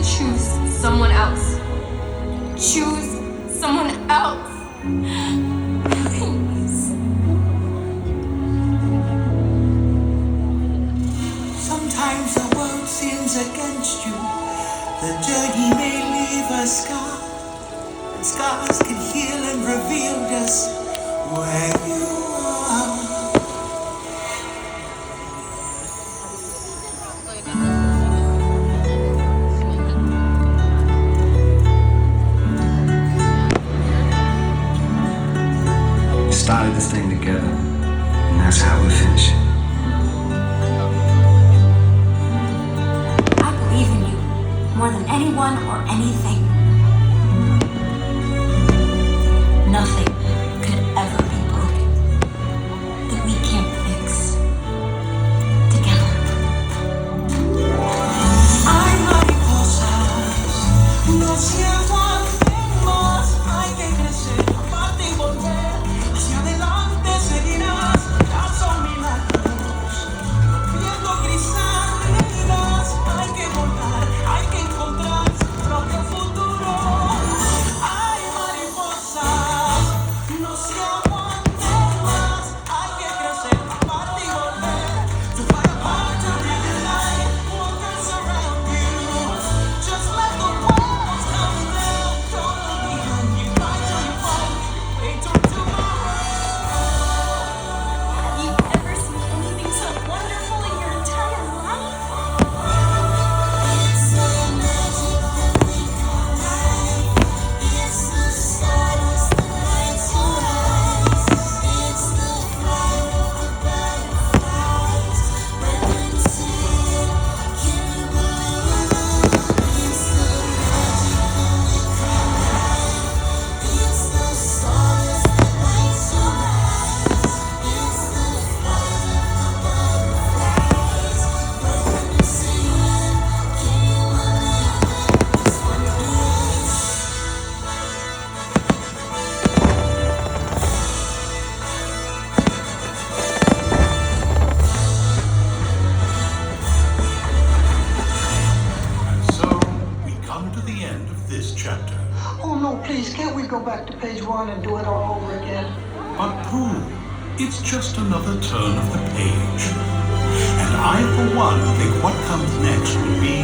choose someone else. Choose someone else. Please. Sometimes the world sins against you. The journey may leave a scar. And scars can heal and reveal just where you are. We started this thing together, and that's how we finish it. I believe in you more than anyone or anything. Nothing could ever be broken that we can't fix together. Hay mariposas, no se aguanten más. Hay que crecer, aparte y volver. Hacia adelante seguirás. Ya son milagros, viendo crisálida. Hay que volar, hay que encontrar su propio futuro. Hay mariposas, no se aguanten más. Hay que crecer, aparte y volver. To find a part to really light what goes around you. Just let the walls come down. Don't look behind you. Fight till you fall. Wait till tomorrow. Have you ever seen anything so wonderful in your entire life? It's the magic that we call life. It's the stars, the lights your eyes. It's the flight of the butterflies. When you see it, can you believe it? It's the magic that we call life. It's the stars, the lights your eyes. It's the flight of the butterflies. When you see it, can you believe it? It's what it is. And so we come to the end of this chapter. Oh no, please, can't we go back to page 1 and do it all over again? But Pooh, it's just another turn of the page. And I, for one, think what comes next will be